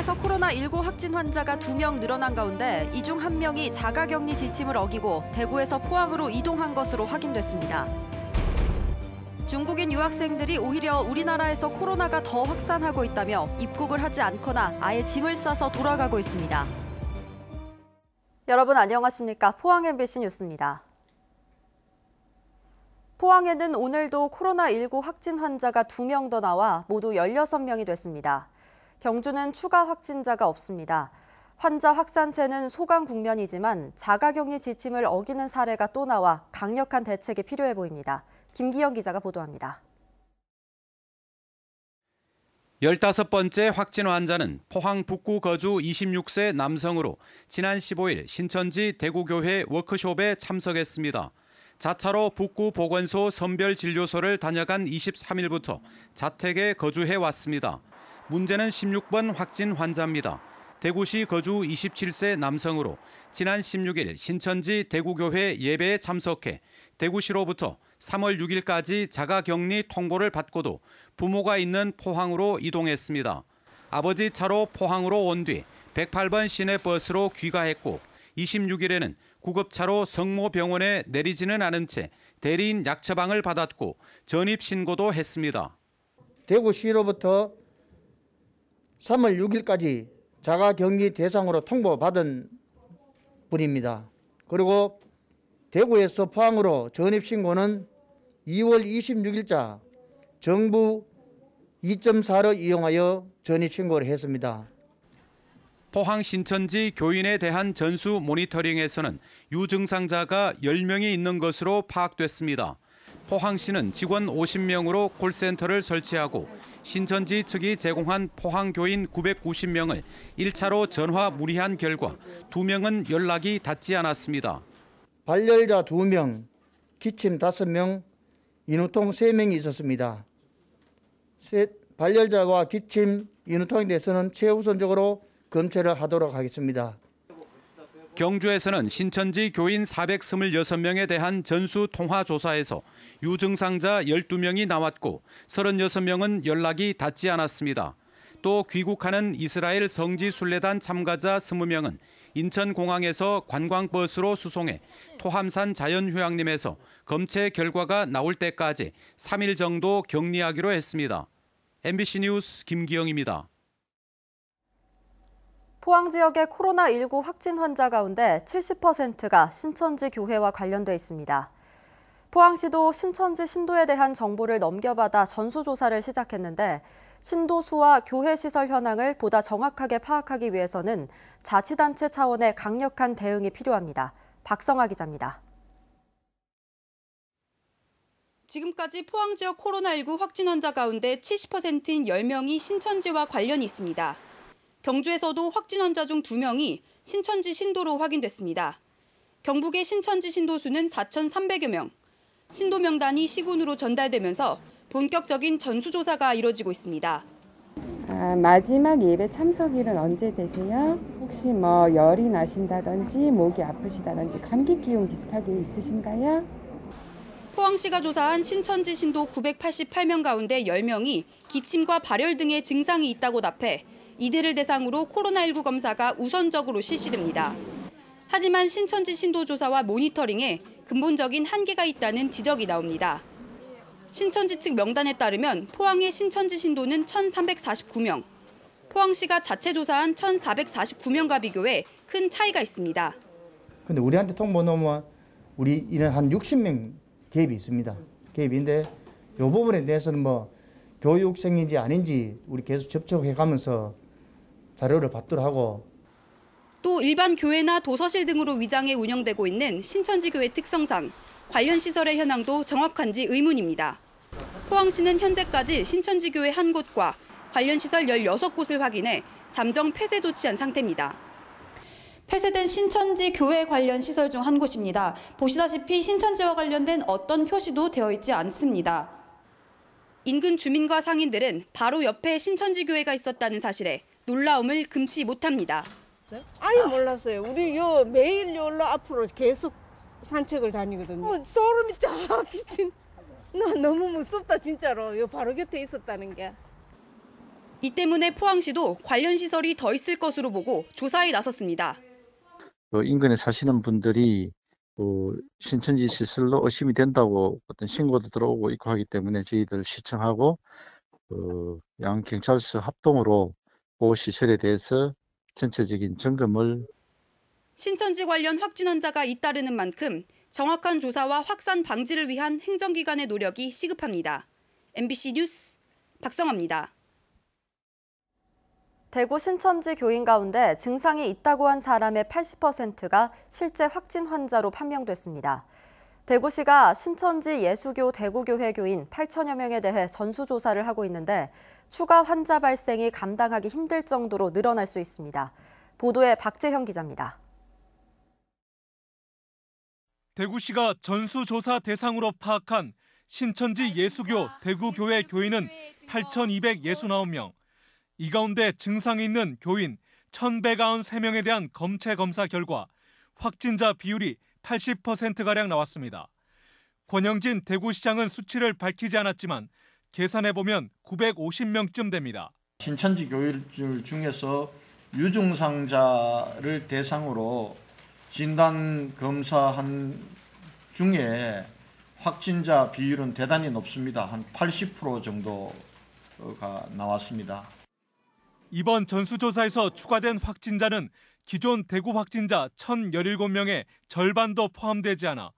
포항에서 코로나19 확진 환자가 2명 늘어난 가운데 이 중 1명이 자가격리 지침을 어기고 대구에서 포항으로 이동한 것으로 확인됐습니다. 중국인 유학생들이 오히려 우리나라에서 코로나가 더 확산하고 있다며 입국을 하지 않거나 아예 짐을 싸서 돌아가고 있습니다. 여러분 안녕하십니까? 포항 MBC 뉴스입니다. 포항에는 오늘도 코로나19 확진 환자가 2명 더 나와 모두 16명이 됐습니다. 경주는 추가 확진자가 없습니다. 환자 확산세는 소강 국면이지만 자가격리 지침을 어기는 사례가 또 나와 강력한 대책이 필요해 보입니다. 김기영 기자가 보도합니다. 15번째 확진 환자는 포항 북구 거주 26세 남성으로 지난 15일 신천지 대구교회 워크숍에 참석했습니다. 자차로 북구 보건소 선별진료소를 다녀간 23일부터 자택에 거주해 왔습니다. 문제는 16번 확진 환자입니다. 대구시 거주 27세 남성으로 지난 16일 신천지 대구교회 예배에 참석해 대구시로부터 3월 6일까지 자가격리 통보를 받고도 부모가 있는 포항으로 이동했습니다. 아버지 차로 포항으로 온 뒤 108번 시내버스로 귀가했고 26일에는 구급차로 성모병원에 내리지는 않은 채 대리인 약처방을 받았고 전입신고도 했습니다. 대구시로부터 3월 6일까지 자가격리 대상으로 통보받은 분입니다. 그리고 대구에서 포항으로 전입신고는 2월 26일자 정부 2.4를 이용하여 전입신고를 했습니다. 포항 신천지 교인에 대한 전수 모니터링에서는 유증상자가 10명이 있는 것으로 파악됐습니다. 포항시는 직원 50명으로 콜센터를 설치하고 신천지 측이 제공한 포항 교인 990명을 1차로 전화 문의한 결과 2명은 연락이 닿지 않았습니다. 발열자 2명, 기침 5명, 인후통 3명이 있었습니다. 발열자와 기침, 인후통에 대해서는 최우선적으로 검체를 하도록 하겠습니다. 경주에서는 신천지 교인 426명에 대한 전수 통화 조사에서 유증상자 12명이 나왔고 36명은 연락이 닿지 않았습니다. 또 귀국하는 이스라엘 성지 순례단 참가자 20명은 인천공항에서 관광버스로 수송해 토함산 자연휴양림에서 검체 결과가 나올 때까지 3일 정도 격리하기로 했습니다. MBC 뉴스 김기영입니다. 포항 지역의 코로나19 확진 환자 가운데 70%가 신천지 교회와 관련돼 있습니다. 포항시도 신천지 신도에 대한 정보를 넘겨받아 전수조사를 시작했는데 신도 수와 교회 시설 현황을 보다 정확하게 파악하기 위해서는 자치단체 차원의 강력한 대응이 필요합니다. 박성아 기자입니다. 지금까지 포항 지역 코로나19 확진 환자 가운데 70%인 10명이 신천지와 관련이 있습니다. 경주에서도 확진 환자 중 2명이 신천지 신도로 확인됐습니다. 경북의 신천지 신도 수는 4,300여 명. 신도 명단이 시군으로 전달되면서 본격적인 전수조사가 이뤄지고 있습니다. 마지막 예배 참석일은 언제 되세요? 혹시 열이 나신다든지 목이 아프시다든지 감기 기운 비슷하게 있으신가요? 포항시가 조사한 신천지 신도 988명 가운데 10명이 기침과 발열 등의 증상이 있다고 답해 이들을 대상으로 코로나19 검사가 우선적으로 실시됩니다. 하지만 신천지 신도 조사와 모니터링에 근본적인 한계가 있다는 지적이 나옵니다. 신천지 측 명단에 따르면 포항의 신천지 신도는 1,349명, 포항시가 자체 조사한 1,449명과 비교해 큰 차이가 있습니다. 근데 우리한테 통보 놓으면 우리 이런 한 60명 개입이 있습니다. 개입인데 이 부분에 대해서는 교육생인지 아닌지 우리 계속 접촉해가면서 자료를 받도록 하고 또 일반 교회나 도서실 등으로 위장해 운영되고 있는 신천지 교회 특성상 관련 시설의 현황도 정확한지 의문입니다. 포항시는 현재까지 신천지 교회 1곳과 관련 시설 16곳을 확인해 잠정 폐쇄 조치한 상태입니다. 폐쇄된 신천지 교회 관련 시설 중 1곳입니다. 보시다시피 신천지와 관련된 어떤 표시도 되어 있지 않습니다. 인근 주민과 상인들은 바로 옆에 신천지 교회가 있었다는 사실에 놀라움을 금치 못합니다. 아예 몰랐어요. 우리 매일 여기로 앞으로 계속 산책을 다니거든요. 소름이 쫙 끼친. 나 너무 무섭다 진짜로. 요 바로 곁에 있었다는 게. 이 때문에 포항시도 관련 시설이 더 있을 것으로 보고 조사에 나섰습니다. 인근에 사시는 분들이 신천지 시설로 의심이 된다고 어떤 신고도 들어오고 있고 하기 때문에 저희들 시청하고 양 경찰서 합동으로 그 시설에 대해서 전체적인 점검을 신천지 관련 확진 환자가 잇따르는 만큼 정확한 조사와 확산 방지를 위한 행정기관의 노력이 시급합니다. MBC 뉴스 박성아입니다. 대구 신천지 교인 가운데 증상이 있다고 한 사람의 80%가 실제 확진 환자로 판명됐습니다. 대구시가 신천지 예수교 대구교회 교인 8천여 명에 대해 전수조사를 하고 있는데 추가 환자 발생이 감당하기 힘들 정도로 늘어날 수 있습니다. 보도에 박재형 기자입니다. 대구시가 전수조사 대상으로 파악한 신천지 예수교 대구교회 교인은 8,269명. 이 가운데 증상이 있는 교인 1,193명에 대한 검체 검사 결과 확진자 비율이 80%가량 나왔습니다. 권영진 대구시장은 수치를 밝히지 않았지만 계산해보면 950명쯤 됩니다. 신천지 교인들 중에서 유증상자를 대상으로 진단 검사한 중에 확진자 비율은 대단히 높습니다. 한 80% 정도가 나왔습니다. 이번 전수조사에서 추가된 확진자는 기존 대구 확진자 1,017명의 절반도 포함되지 않아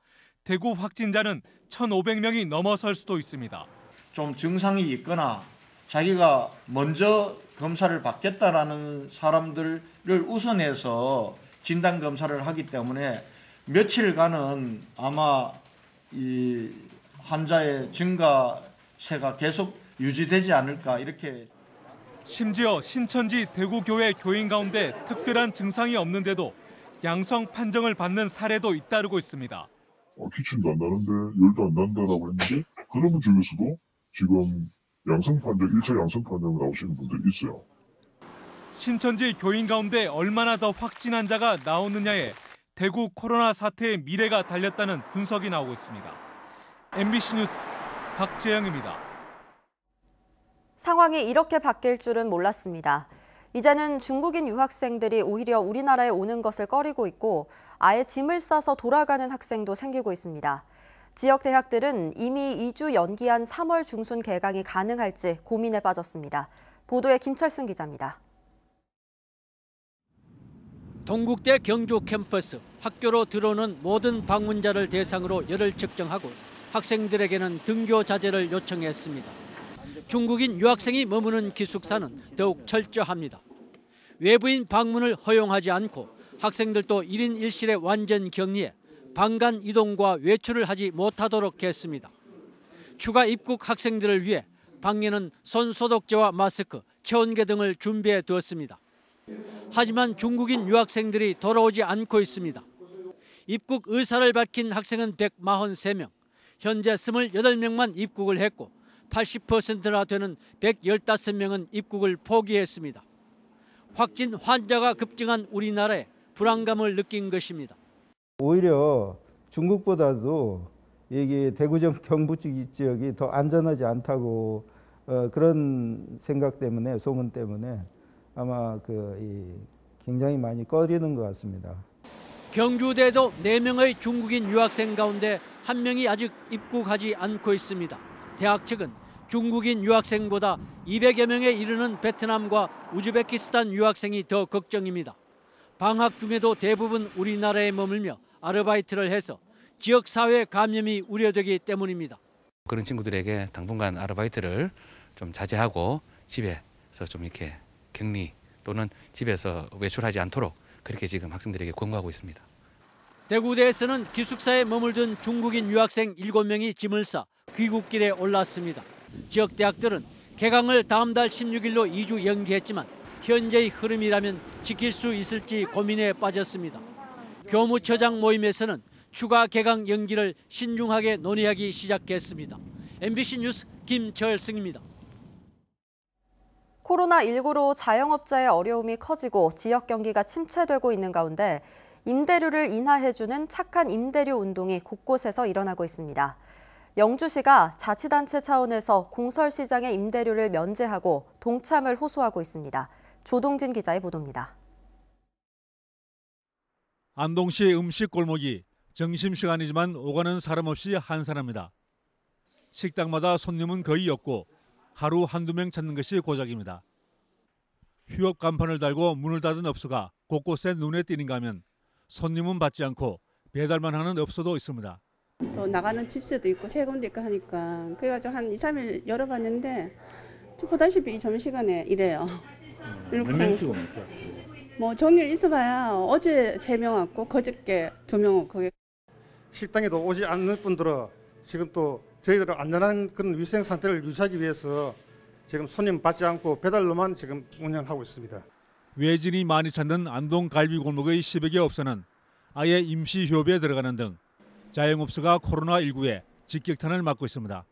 대구 확진자는 1,500명이 넘어설 수도 있습니다. 좀 증상이 있거나 자기가 먼저 검사를 받겠다라는 사람들을 우선해서 진단 검사를 하기 때문에 며칠간은 아마 이 환자의 증가세가 계속 유지되지 않을까 이렇게. 심지어 신천지 대구교회 교인 가운데 특별한 증상이 없는데도 양성 판정을 받는 사례도 잇따르고 있습니다. 기침도 안 나는데 열도 안 난다라고 했는데 그런 분 중에서도 지금 양성 판정, 1차 양성 판정을 나오시는 분들이 있어요. 신천지 교인 가운데 얼마나 더 확진 환자가 나오느냐에 대구 코로나 사태의 미래가 달렸다는 분석이 나오고 있습니다. MBC 뉴스 박재영입니다. 상황이 이렇게 바뀔 줄은 몰랐습니다. 이제는 중국인 유학생들이 오히려 우리나라에 오는 것을 꺼리고 있고 아예 짐을 싸서 돌아가는 학생도 생기고 있습니다. 지역 대학들은 이미 2주 연기한 3월 중순 개강이 가능할지 고민에 빠졌습니다. 보도에 김철승 기자입니다. 동국대 경주 캠퍼스, 학교로 들어오는 모든 방문자를 대상으로 열을 측정하고 학생들에게는 등교 자제를 요청했습니다. 중국인 유학생이 머무는 기숙사는 더욱 철저합니다. 외부인 방문을 허용하지 않고 학생들도 1인 1실에 완전 격리해 방간 이동과 외출을 하지 못하도록 했습니다. 추가 입국 학생들을 위해 방에는 손 소독제와 마스크, 체온계 등을 준비해 두었습니다. 하지만 중국인 유학생들이 돌아오지 않고 있습니다. 입국 의사를 밝힌 학생은 143명, 현재 28명만 입국을 했고 80%나 되는 115명은 입국을 포기했습니다. 확진 환자가 급증한 우리나라에 불안감을 느낀 것입니다. 오히려 중국보다도 이게 대구 경부 지역이 더 안전하지 않다고 그런 생각 때문에, 소문 때문에 아마 굉장히 많이 꺼리는 것 같습니다. 경주대도 4명의 중국인 유학생 가운데 1명이 아직 입국하지 않고 있습니다. 대학 측은 중국인 유학생보다 200여 명에 이르는 베트남과 우즈베키스탄 유학생이 더 걱정입니다. 방학 중에도 대부분 우리나라에 머물며 아르바이트를 해서 지역사회 감염이 우려되기 때문입니다. 그런 친구들에게 당분간 아르바이트를 좀 자제하고 집에서 좀 이렇게 격리 또는 집에서 외출하지 않도록 그렇게 지금 학생들에게 권고하고 있습니다. 대구대에서는 기숙사에 머물던 중국인 유학생 7명이 짐을 싸 귀국길에 올랐습니다. 지역 대학들은 개강을 다음 달 16일로 2주 연기했지만 현재의 흐름이라면 지킬 수 있을지 고민에 빠졌습니다. 교무처장 모임에서는 추가 개강 연기를 신중하게 논의하기 시작했습니다. MBC 뉴스 김철승입니다. 코로나19로 자영업자의 어려움이 커지고 지역 경기가 침체되고 있는 가운데 임대료를 인하해주는 착한 임대료 운동이 곳곳에서 일어나고 있습니다. 영주시가 자치단체 차원에서 공설시장의 임대료를 면제하고 동참을 호소하고 있습니다. 조동진 기자의 보도입니다. 안동시 음식 골목이 점심시간이지만 오가는 사람 없이 한산합니다. 식당마다 손님은 거의 없고 하루 한두 명 찾는 것이 고작입니다. 휴업 간판을 달고 문을 닫은 업소가 곳곳에 눈에 띄는가 하면 손님은 받지 않고 배달만 하는 업소도 있습니다. 또 나가는 집세도 있고 세금도 있고 하니까 그래가지고 한 2, 3일 열어봤는데 보다시피 이 점심시간에 이래요. 몇 명씩 옵니까? 뭐 종일 있어봐야 어제 3명 왔고 그저께 2명 왔고. 식당에도 오지 않는 분들은 지금 또 저희들은 안전한 그런 위생 상태를 유지하기 위해서 지금 손님 받지 않고 배달로만 지금 운영하고 있습니다. 외진이 많이 찾는 안동 갈비골목의 10여 개 업소는 아예 임시 휴업에 들어가는 등 자영업소가 코로나19에 직격탄을 맞고 있습니다.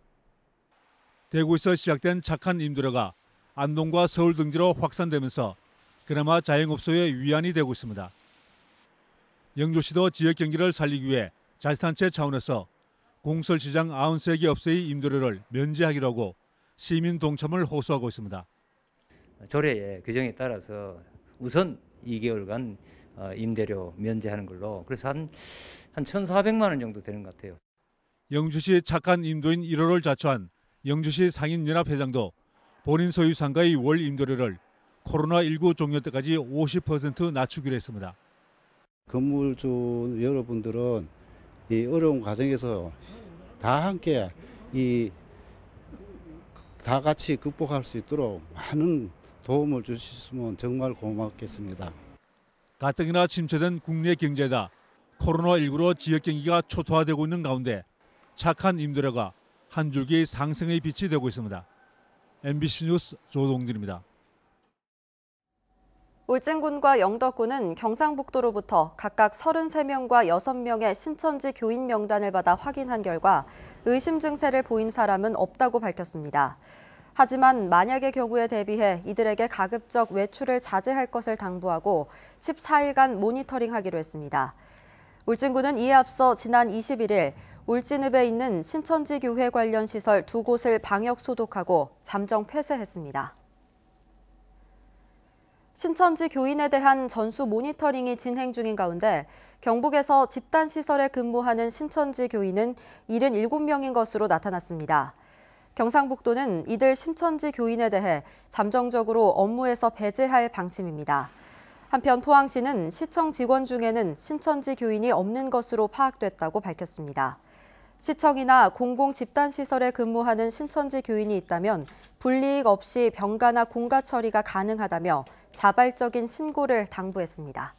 대구에서 시작된 착한 임대료가 안동과 서울 등지로 확산되면서 그나마 자영업소의 위안이 되고 있습니다. 영주시도 지역 경기를 살리기 위해 자치단체 차원에서 공설시장 93개 업소의 임대료를 면제하기로 하고 시민 동참을 호소하고 있습니다. 조례의 규정에 따라서 우선 2개월간 임대료 면제하는 걸로 그래서 한 1,400만 원 정도 되는 것 같아요. 영주시 착한 임도인 1호를 자처한 영주시 상인연합회장도 본인 소유 상가의 월 임대료를 코로나19 종료 때까지 50% 낮추기로 했습니다. 건물주 여러분들은 이 어려운 과정에서 다 함께 다 같이 극복할 수 있도록 많은 도움을 주셨으면 정말 고맙겠습니다. 가뜩이나 침체된 국내 경제다 코로나19로 지역 경기가 초토화되고 있는 가운데 착한 임대료가 한 줄기 상승의 빛이 되고 있습니다. MBC 뉴스 조동진입니다. 울진군과 영덕군은 경상북도로부터 각각 33명과 6명의 신천지 교인 명단을 받아 확인한 결과 의심 증세를 보인 사람은 없다고 밝혔습니다. 하지만 만약의 경우에 대비해 이들에게 가급적 외출을 자제할 것을 당부하고 14일간 모니터링하기로 했습니다. 울진군은 이에 앞서 지난 21일 울진읍에 있는 신천지 교회 관련 시설 2곳을 방역 소독하고 잠정 폐쇄했습니다. 신천지 교인에 대한 전수 모니터링이 진행 중인 가운데 경북에서 집단시설에 근무하는 신천지 교인은 77명인 것으로 나타났습니다. 경상북도는 이들 신천지 교인에 대해 잠정적으로 업무에서 배제할 방침입니다. 한편 포항시는 시청 직원 중에는 신천지 교인이 없는 것으로 파악됐다고 밝혔습니다. 시청이나 공공집단시설에 근무하는 신천지 교인이 있다면 불이익 없이 병가나 공가 처리가 가능하다며 자발적인 신고를 당부했습니다.